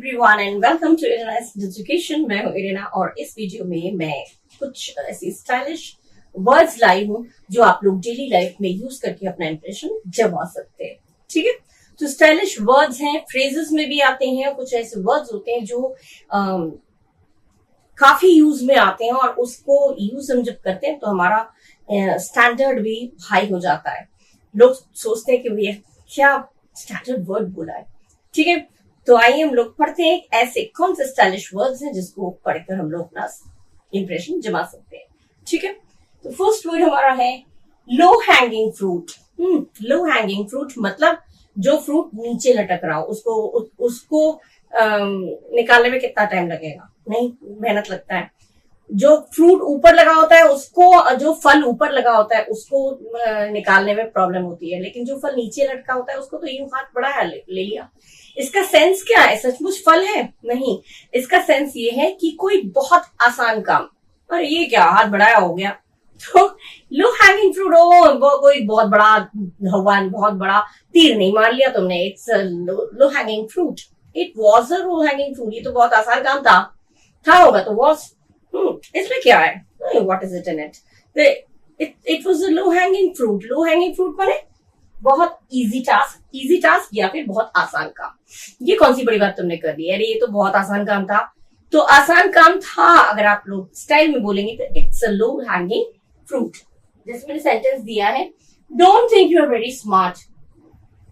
Everyone and welcome to Irena's education. मैं हूँ Irena और इस वीडियो में मैं कुछ ऐसी स्टाइलिश वर्ड्स लाई हूँ जो आप लोग डेली लाइफ में यूज करके अपना इंप्रेशन जमा सकते हैं। ठीक है, तो स्टाइलिश वर्ड्स हैं, फ्रेजेस में भी आते हैं, कुछ ऐसे वर्ड्स होते हैं जो काफी यूज में आते हैं और उसको यूज हम जब करते हैं तो हमारा स्टैंडर्ड भी हाई हो जाता है। लोग सोचते हैं कि भैया क्या स्टैंडर्ड वर्ड बोला है। ठीक है, तो आइए हम लोग पढ़ते हैं ऐसे कौन से स्टाइलिश वर्ड्स हैं जिसको पढ़कर हम लोग अपना इंप्रेशन जमा सकते हैं। ठीक है, तो फर्स्ट वर्ड हमारा है लो hanging fruit. Low hanging fruit मतलब जो फ्रूट नीचे लटक रहा हो उसको निकालने में कितना टाइम लगेगा, नहीं मेहनत लगता है। जो फ्रूट ऊपर लगा होता है उसको, जो फल ऊपर लगा होता है उसको निकालने में प्रॉब्लम होती है, लेकिन जो फल नीचे लटका होता है उसको तो यूं हाथ बढ़ाया ले लिया। इसका सेंस क्या है? सचमुच फल है? नहीं, इसका सेंस ये है कि कोई बहुत आसान काम, और ये क्या हाथ बढ़ाया हो गया। तो लो हैंगिंग फ्रूट हो, कोई बहुत बड़ा भगवान, बहुत बड़ा तीर नहीं मार लिया तुमने, it's low hanging fruit. It was a low hanging fruit, ये तो बहुत आसान काम था होगा तो वॉज। इसमें क्या है? What is it in it? It was a low hanging fruit. Low hanging fruit माने बहुत इजी टास्क या फिर बहुत आसान काम। ये कौन सी बड़ी बात तुमने कर दी? अरे ये तो बहुत आसान काम था। तो आसान काम था अगर आप लोग स्टाइल में बोलेंगे तो it's a low hanging fruit. जैसे मैंने सेंटेंस दिया है, don't think you are very smart.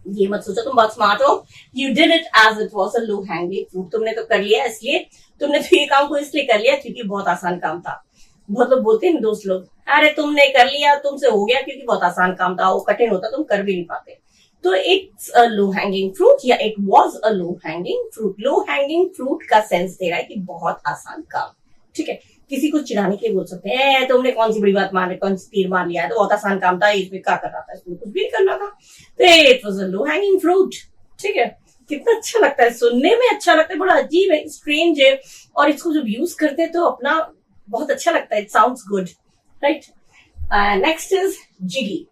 ये मत सोचो तुम बहुत स्मार्ट हो, you did it as it was a low hanging fruit. तुमने तो कर लिया, इसलिए तुमने तो ये काम को इसलिए कर लिया क्योंकि बहुत आसान काम था। बहुत लोग बोलते हैं दोस्त लोग, अरे तुमने कर लिया, तुमसे हो गया क्योंकि बहुत आसान काम था, वो कठिन होता तुम कर भी नहीं पाते। तो it's a low hanging fruit या it was a low hanging fruit. Low hanging fruit का सेंस दे रहा है कि बहुत आसान काम। ठीक है, किसी को चिढ़ाने के लिए बोल सकते हैं, तुमने कौन सी बड़ी बात मार, कौन सी तीर मार लिया है, तो बहुत आसान काम था, इसमें क्या कर रहा था, इसमें कुछ भी नहीं करना था। तो it was a low hanging fruit. ठीक है, कितना अच्छा लगता है, सुनने में अच्छा लगता है, बड़ा अजीब है, स्ट्रेंज है, और इसको जब यूज करते हैं तो अपना बहुत अच्छा लगता है, it sounds good, right. Next is jiggy.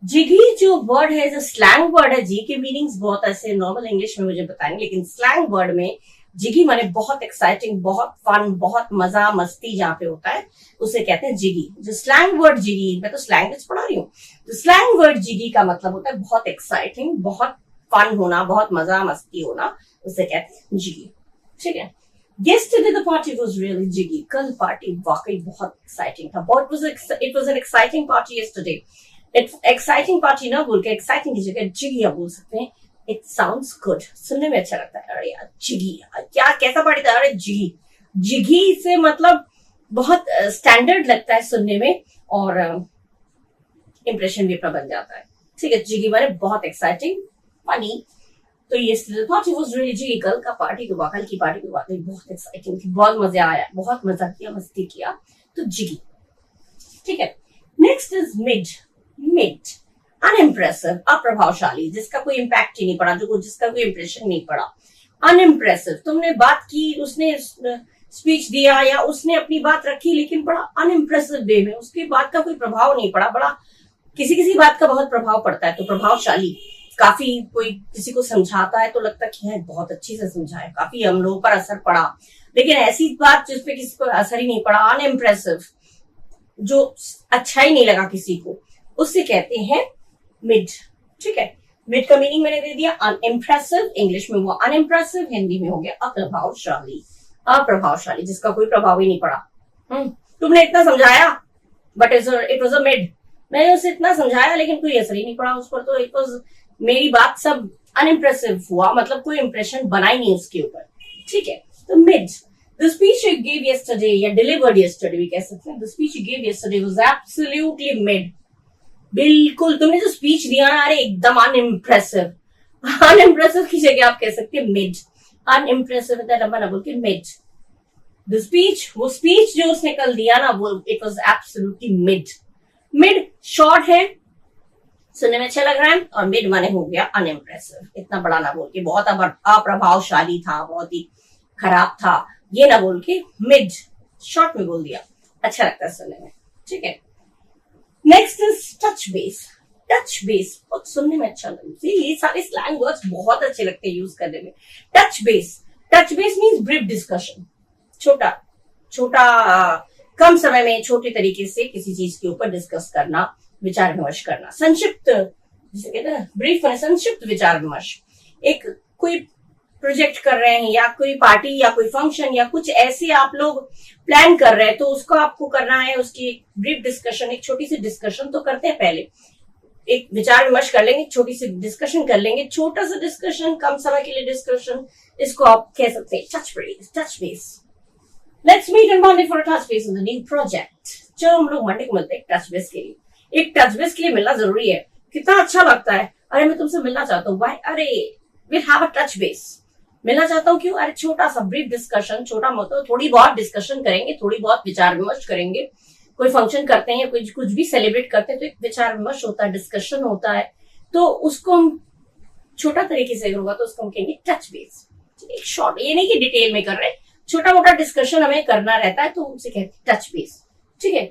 Jiggy जो वर्ड है, जो स्लैंग वर्ड है, जी के मीनिंग्स बहुत ऐसे नॉर्मल इंग्लिश में मुझे बताएंगे, लेकिन स्लैंग वर्ड में जिगी माने बहुत एक्साइटिंग, बहुत फन, बहुत मजा मस्ती जहाँ पे होता है उसे कहते हैं जिगी। जो स्लैंग वर्ड जिगी, मैं तो स्लैंग्वेज पढ़ा रही हूँ, तो स्लैंग वर्ड जिगी का मतलब होता है बहुत एक्साइटिंग, बहुत फन होना, बहुत मजा मस्ती होना, उसे कहते हैं जिगी। ठीक है, Yesterday the party was really jiggy. कल पार्टी वाकई बहुत एक्साइटिंग था। It was an exciting party yesterday. Exciting party ना बोल के एक्साइटिंग की जगह जिगी आप बोल सकते हैं। It sounds good. सुनने में अच्छा लगता है। अरे यार जिगी, क्या कैसा पार्टी था? अरे जिगी। जिगी से मतलब बहुत स्टैंडर्ड लगता है सुनने में और इंप्रेशन भी अपना बन जाता है। ठीक है, जिगी माने बहुत एक्साइटिंग, फनी। तो ये पार्टी वाज रियली जिगी, कल की पार्टी तो वाकई बहुत एक्साइटिंग थी, बहुत मजा आया, बहुत मजा किया, मस्ती किया, तो जिगी। ठीक है, next is mid. Mid unimpressive, अप्रभावशाली, जिसका कोई इम्पैक्ट ही नहीं पड़ा, जिसका कोई इंप्रेशन नहीं पड़ा। अनइम्प्रेसिव, तुमने बात की, उसने स्पीच दिया या उसने अपनी बात रखी, लेकिन बड़ा अनइम्प्रेसिव वे में, उसकी बात का कोई प्रभाव नहीं पड़ा। बड़ा किसी बात का बहुत प्रभाव पड़ता है, तो प्रभावशाली। काफी कोई किसी को समझाता है तो लगता है कि बहुत अच्छी से समझाया, काफी हम लोगों पर असर पड़ा, लेकिन ऐसी बात जिसपे किसी को असर ही नहीं पड़ा, अनइम्प्रेसिव, जो अच्छा ही नहीं लगा किसी को, उससे कहते हैं मिड। ठीक है, मिड का मीनिंग मैंने दे दिया, अनइम्प्रेसिव, इंग्लिश में हुआ अनइम्प्रेसिव, हिंदी में हो गया अप्रभावशाली। अप्रभावशाली, जिसका कोई प्रभाव ही नहीं पड़ा। तुमने इतना समझाया but it was a mid. मैंने उसे इतना समझाया लेकिन कोई असर ही नहीं पड़ा उस पर, तो इट वॉज, मेरी बात सब अनइम्प्रेसिव हुआ, मतलब कोई इंप्रेशन बना ही नहीं उसके ऊपर। ठीक है, तो mid. The speech you give yesterday या डिलीवर्ड यस्टरडे भी कह सकते हैं। The speech you give yesterday was absolutely mid. बिल्कुल तुमने जो स्पीच दिया ना, अरे एकदम अनइम्प्रेसिव। अनइम्प्रेसिव की जगह आप कह सकते हैं मिड। अनइम्प्रेसिव लंबा ना बोल के मिड। द स्पीच, वो स्पीच जो उसने कल दिया ना, वो it was absolutely mid. Mid short है, सुनने में अच्छा लग रहा है, और मिड माने हो गया अनइम्प्रेसिव। इतना बड़ा ना बोल के बहुत अप्रभावशाली था, बहुत ही खराब था, ये ना बोल के मिड शॉर्ट में बोल दिया, अच्छा लगता है सुनने में। ठीक है, next is touch base. Touch base बहुत सुनने में अच्छा लगता है, ये सारे स्लैंग वर्ड्स बहुत अच्छे लगते हैं यूज करने में। Touch base, touch base means brief discussion, छोटा छोटा, कम समय में छोटे तरीके से किसी चीज के ऊपर डिस्कस करना, विचार विमर्श करना। संक्षिप्त, जिसे कहते हैं ब्रीफ, संक्षिप्त विचार विमर्श। एक कोई प्रोजेक्ट कर रहे हैं या कोई पार्टी या कोई फंक्शन या कुछ ऐसे आप लोग प्लान कर रहे हैं, तो उसको आपको करना है, उसकी एक ब्रीफ डिस्कशन, एक छोटी सी डिस्कशन तो करते हैं पहले, एक विचार विमर्श कर लेंगे, छोटी सी डिस्कशन कर लेंगे, छोटा सा डिस्कशन, कम समय के लिए डिस्कशन, इसको आप कह सकते हैं touch base. Let's meet on Monday for a touch base on the new project. चलो हम लोग मंडे को मिलते हैं टच बेस के लिए। एक टच बेस के लिए मिलना जरूरी है, कितना अच्छा लगता है, अरे मैं तुमसे मिलना चाहता हूँ, अरे will have a touch base, मिलना चाहता हूँ, क्यों, अरे छोटा सा ब्रीफ डिस्कशन, छोटा मतलब थोड़ी बहुत डिस्कशन करेंगे, थोड़ी बहुत विचार विमर्श करेंगे। कोई फंक्शन करते हैं या कुछ भी सेलिब्रेट करते हैं तो एक विचार विमर्श होता है, डिस्कशन होता है, तो उसको हम छोटा तरीके से होगा तो उसको हम कहेंगे टच बेस। एक शॉर्ट, ये नहीं कि डिटेल में कर रहे हैं, छोटा मोटा डिस्कशन हमें करना रहता है तो उसे कहते हैं टच बेस। ठीक है,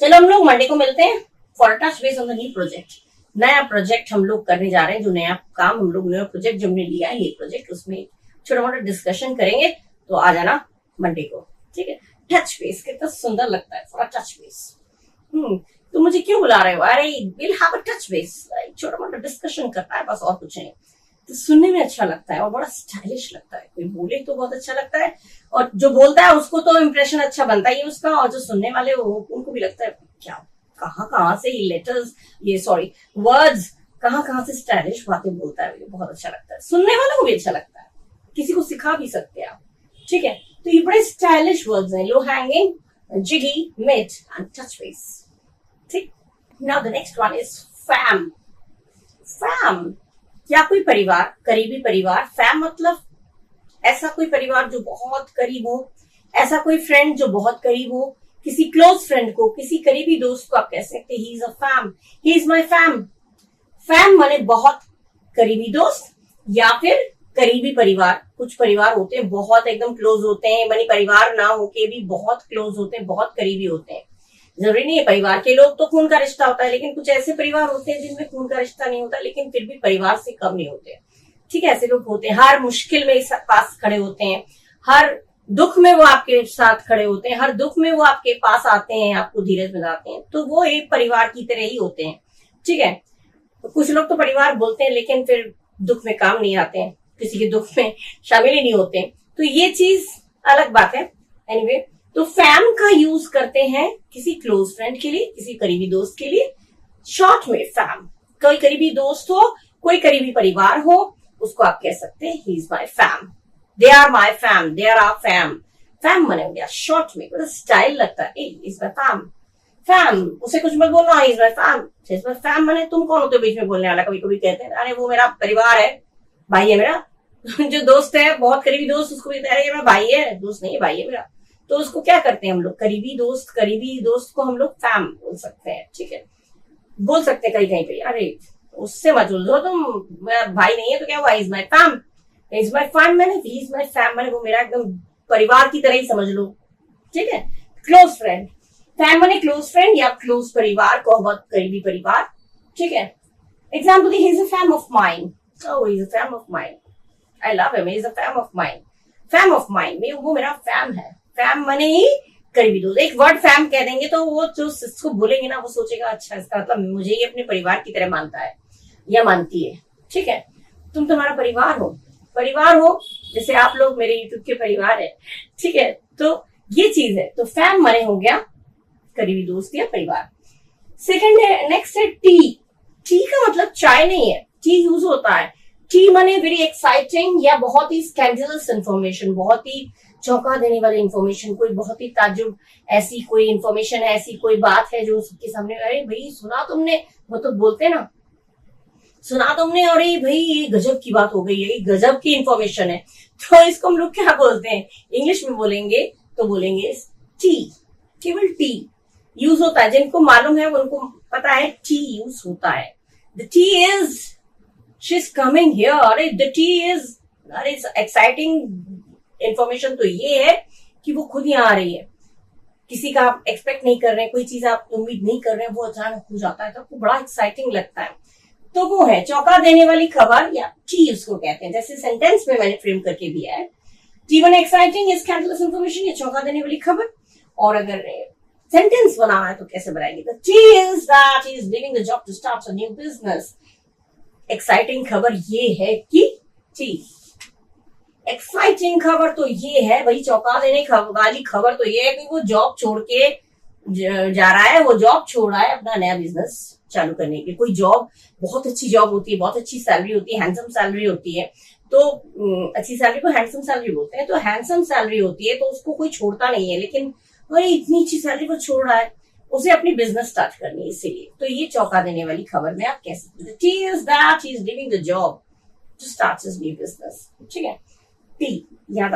चलो हम लोग मंडे को मिलते हैं for touch base on the new project. नया प्रोजेक्ट हम लोग करने जा रहे हैं, जो नया काम हम लोग, नया प्रोजेक्ट जो हमने लिया है, ये प्रोजेक्ट, उसमें छोटा मोटा डिस्कशन करेंगे, तो आ जाना मंडे को। ठीक है, टच बेस कितना सुंदर लगता है, फॉर टच बेस। तो मुझे क्यों बुला रहे हो, अरे will have a touch base, छोटा मोटा डिस्कशन करना है बस, और कुछ नहीं। तो सुनने में अच्छा लगता है और बड़ा स्टाइलिश लगता है, कोई बोले तो बहुत अच्छा लगता है, और जो बोलता है उसको तो इम्प्रेशन अच्छा बनता ही है उसका, और जो सुनने वाले उनको भी लगता है क्या, कहाँ से ये लेटर्स, ये सॉरी वर्ड्स, कहाँ से स्टाइलिश बातें बोलता है, बहुत अच्छा लगता है, सुनने वालों को भी अच्छा लगता है, किसी को सिखा भी सकते हैं आप। ठीक है, तो ये बड़े स्टाइलिश वर्ड्स हैं, low hanging, jiggy, mid and touch base. ठीक, now the next one is fam. Fam या कोई परिवार, करीबी परिवार। फैम मतलब ऐसा कोई परिवार जो बहुत करीब हो, ऐसा कोई फ्रेंड जो बहुत करीब हो, किसी क्लोज फ्रेंड को, किसी करीबी दोस्त को आप कह सकते हैं he is a fam, he is my fam. Fam माने बहुत करीबी दोस्त या फिर करीबी परिवार। कुछ परिवार होते हैं बहुत एकदम क्लोज होते हैं, मानी परिवार ना होके भी बहुत क्लोज होते हैं, बहुत करीबी होते हैं। जरूरी नहीं है परिवार के लोग तो खून का रिश्ता होता है, लेकिन कुछ ऐसे परिवार होते हैं जिनमें खून का रिश्ता नहीं होता, लेकिन फिर भी परिवार से कम नहीं होते। ठीक है, ऐसे लोग होते हैं, हर मुश्किल में पास खड़े होते हैं, हर दुख में वो आपके साथ खड़े होते हैं, हर दुख में वो आपके पास आते हैं, आपको धीरज दिलाते हैं, तो वो एक परिवार की तरह ही होते हैं। ठीक है, तो कुछ लोग तो परिवार बोलते हैं लेकिन फिर दुख में काम नहीं आते हैं, किसी के दुख में शामिल ही नहीं होते हैं, तो ये चीज अलग बात है। एनीवे, तो फैम का यूज करते हैं किसी क्लोज फ्रेंड के लिए, किसी करीबी दोस्त के लिए, शॉर्ट में फैम। कोई करीबी दोस्त हो, कोई करीबी परिवार हो, उसको आप कह सकते हैं he is my fam, they are my fam, they are our fam. Fam माने हो गया शॉर्ट में, मतलब स्टाइल लगता है, इज माई फैम। फैम, उसे कुछ मत बोलना, is my fam. Is my fam माने तुम कौन होते हो बीच में बोलने वाला। कभी कभी कहते हैं अरे वो मेरा परिवार है, भाई है मेरा। जो दोस्त है, बहुत करीबी दोस्त, उसको भी कहते हैं अरे मेरा भाई है, दोस्त नहीं है, भाई है मेरा। तो उसको क्या करते हैं हम लोग, करीबी दोस्त को हम लोग फैम बोल सकते हैं। ठीक है, बोल सकते हैं कहीं कहीं पे, अरे उससे मत उलझो तुम, मेरा भाई नहीं है तो क्या हुआ, is my fam. Is my fam मैंने, इज माई फैम मैंने वो मेरा एकदम परिवार की तरह ही समझ लो। ठीक है, क्लोज फ्रेंड, फैम मैंने क्लोज फ्रेंड या क्लोज परिवार को, बहुत करीबी परिवार। ठीक है, example, he is a fam of mine, oh he is a fan of mine, I love him, he is a fan of mine, fam of mine में वो मेरा फैम है। फैम माने ही करीबी दोस्त। एक वर्ड फैम कह देंगे तो वो जो इसको बोलेंगे ना, वो सोचेगा अच्छा इसका मतलब मुझे ही अपने परिवार की तरह मानता है या मानती है। ठीक है, तुम तुम्हारा परिवार हो जैसे आप लोग मेरे यूट्यूब के परिवार है। ठीक है, तो ये चीज है, तो फैम माने हो गया करीबी दोस्त या परिवार। सेकंड है, नेक्स्ट है टी का मतलब चाय नहीं है, टी यूज होता है, टी माने वेरी एक्साइटिंग या बहुत ही स्कैंडलस इंफॉर्मेशन, बहुत ही चौंका देने वाली इंफॉर्मेशन, कोई बहुत ही ताज्जुब ऐसी कोई इंफॉर्मेशन है, ऐसी कोई बात है जो सबके सामने, अरे भाई सुना तुमने, वो तो बोलते ना, सुना तुमने, अरे भाई ये गजब की बात हो गई है, ये गजब की इंफॉर्मेशन है। तो इसको हम लोग क्या बोलते हैं, इंग्लिश में बोलेंगे तो बोलेंगे टी, केवल टी यूज होता है। जिनको मालूम है उनको पता है टी यूज होता है। The T is, she is coming here, अरे द टी इज, अरे एक्साइटिंग इंफॉर्मेशन तो ये है कि वो खुद यहाँ आ रही है, किसी का आप एक्सपेक्ट नहीं कर रहे हैं, कोई चीज आप उम्मीद नहीं कर रहे हैं, वो अचानक हो जाता है तो आपको बड़ा एक्साइटिंग लगता है। तो वो है चौंका देने वाली खबर, या टी उसको कहते हैं। जैसे सेंटेंस में मैंने फ्रेम करके दिया है, T1 exciting is scandalous information, ये चौंका देने वाली खबर। और अगर सेंटेंस बनाना है तो कैसे बनाएंगे? The T is that he is leaving the job to start a new business. Exciting खबर ये है कि T, एक्साइटिंग खबर तो ये है भाई, चौंका देने वाली खबर तो ये है कि वो जॉब छोड़ के जा रहा है, वो जॉब छोड़ रहा है अपना नया बिजनेस चालू करने के। कोई जॉब बहुत अच्छी जॉब होती है, बहुत अच्छी सैलरी होती है, हैंडसम सैलरी होती है, तो अच्छी सैलरी को हैंडसम सैलरी बोलते हैं। तो हैंडसम सैलरी होती है तो उसको कोई छोड़ता नहीं है, लेकिन भाई इतनी अच्छी सैलरी को छोड़ रहा है, उसे अपनी बिजनेस स्टार्ट करनी है, इसीलिए। तो ये चौंका देने वाली खबर में आप कह सकते हैं T is that he is leaving the job to start his new business। ठीक है, T याद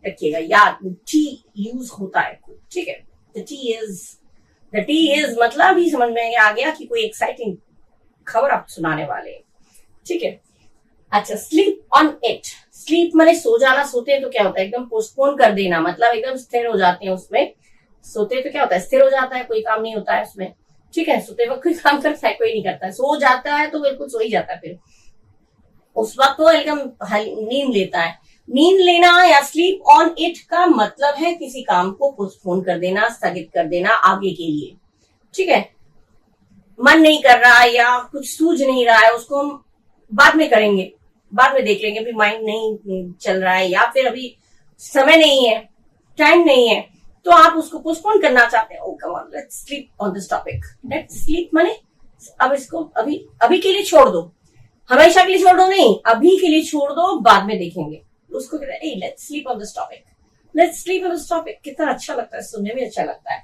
रखिएगा, याद T यूज होता है, ठीक है। The T is मतलब ही समझ में आ गया कि कोई एक्साइटिंग खबर आप सुनाने वाले, ठीक है। अच्छा, स्लीप ऑन इट, स्लीप माने सो जाना। सोते हैं तो क्या होता है? एकदम पोस्टपोन कर देना, मतलब एकदम स्थिर हो जाते हैं उसमें। सोते हैं तो क्या होता है? स्थिर हो जाता है, कोई काम नहीं होता है उसमें, ठीक है। सोते वक्त कोई काम करता है? कोई नहीं करता है। सो जाता है तो बिल्कुल सो ही जाता है, फिर उस वक्त तो एकदम नींद लेता है। नींद लेना या स्लीप ऑन इट का मतलब है किसी काम को पोस्टपोन कर देना, स्थगित कर देना आगे के लिए, ठीक है। मन नहीं कर रहा है या कुछ सूझ नहीं रहा है, उसको हम बाद में करेंगे, बाद में देख लेंगे, अभी माइंड नहीं चल रहा है, या फिर अभी समय नहीं है, टाइम नहीं है, तो आप उसको पोस्टपोन करना चाहते हैं। Come on, let's sleep on this topic. Let's sleep माने अब इसको अभी के लिए छोड़ दो, हमेशा के लिए छोड़ दो नहीं, अभी के लिए छोड़ दो, बाद में देखेंगे। उसको कहते हैं let's sleep on this topic, let's sleep on this topic. कितना अच्छा लगता है, सुनने में अच्छा लगता है।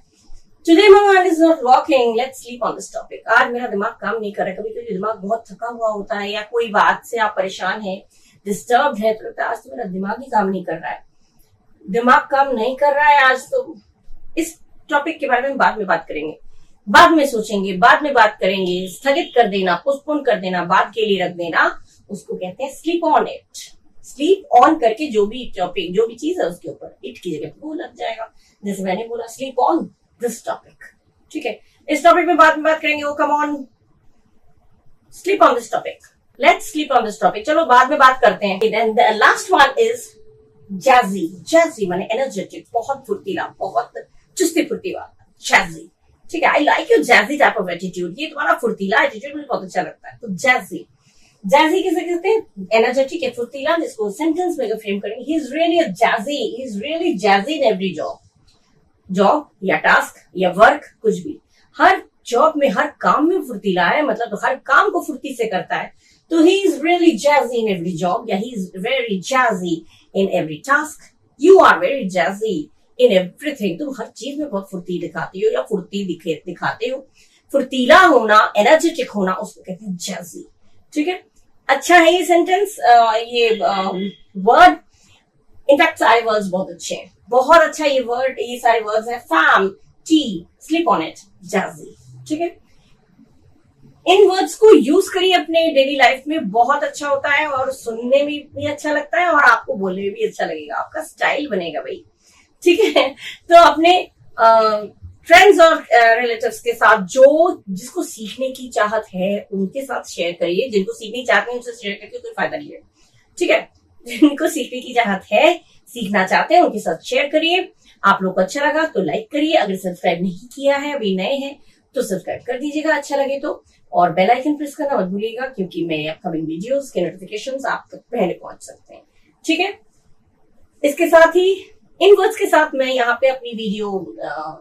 Today my mind is not working, let's sleep on this topic. आज मेरा दिमाग काम नहीं कर रहा है। कभी कभी दिमाग बहुत थका हुआ होता है, या कोई बात से आप परेशान हैं, डिस्टर्ब्ड है, तो लगता है आज तो मेरा दिमाग ही काम नहीं कर रहा है, दिमाग काम नहीं कर रहा है आज। तो इस टॉपिक के बारे में बाद में बात करेंगे, बाद में सोचेंगे, बाद में बात करेंगे। स्थगित कर देना, पोस्टपोन कर देना, बाद के लिए रख देना, उसको कहते हैं sleep on it. Sleep on करके जो भी टॉपिक, जो भी चीज है उसके ऊपर इट की जगह वो लग जाएगा। जैसे मैंने बोला स्लीप ऑन दिस टॉपिक, ठीक है। इस टॉपिक में बाद में बात करेंगे। वो come on, sleep on this topic, let's sleep on this topic. चलो बाद में बात करते हैं। Then the last one is jazzy. Jazzy माने एनर्जेटिक, बहुत फुर्तीला, बहुत चुस्ती फुर्ती वाला, जैजी, ठीक है। I like your jazzy type of attitude, ये तुम्हारा फुर्तीला एटीट्यूड मुझे बहुत अच्छा लगता है। तो जैजी, जैजी किसे कहते हैं? एनर्जेटिक या फुर्तीला, जिसको सेंटेंस में फ्रेम करेंगे, ही is really jazzy, he is really jazzy in every job. Job या टास्क या वर्क, कुछ भी, हर जॉब में, हर काम में फुर्तीला है, मतलब हर काम को फुर्ती से करता है। तो he is really jazzy in every job, या he is very jazzy in every task. You are very jazzy in everything, तुम हर चीज में बहुत फुर्ती दिखाती हो या फुर्ती दिखाते हो। फुर्तीला होना, एनर्जेटिक होना, उसको कहते हैं जैजी, ठीक है। अच्छा है ये सेंटेंस, ये वर्ड, इनफैक्ट सारे वर्ड्स बहुत अच्छे हैं, बहुत अच्छा ये वर्ड, ये सारे वर्ड्स हैं। Fam, T, sleep on it, jazzy, ठीक है। इन वर्ड्स को यूज करिए अपने डेली लाइफ में, बहुत अच्छा होता है, और सुनने में भी अच्छा लगता है, और आपको बोलने में भी अच्छा लगेगा, आपका स्टाइल बनेगा भाई, ठीक है। तो अपने फ्रेंड्स और रिलेटिव्स के साथ, जो जिसको सीखने की चाहत है उनके साथ शेयर करिए। जिनको सीखनी चाहते हैं उनसे शेयर करके कोई फायदा नहीं है, ठीक है। जिनको सीखने की चाहत है, सीखना चाहते हैं, उनके साथ शेयर करिए। आप लोग को अच्छा लगा तो लाइक करिए, अगर सब्सक्राइब नहीं किया है, अभी नए हैं तो सब्सक्राइब कर दीजिएगा अच्छा लगे तो, और बेल आइकन प्रेस करना मत भूलिएगा, क्योंकि मेरे अपकमिंग वीडियोस के नोटिफिकेशंस आप तक पहले पहुंच सकते हैं, ठीक है। इसके साथ ही इन वर्ड्स के साथ मैं यहाँ पे अपनी वीडियो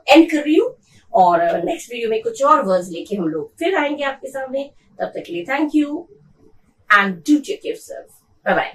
एंड कर रही हूँ, और नेक्स्ट वीडियो में कुछ और वर्ड्स लेके हम लोग फिर आएंगे आपके सामने। तब तक के लिए thank you and do take care of yourself, bye bye.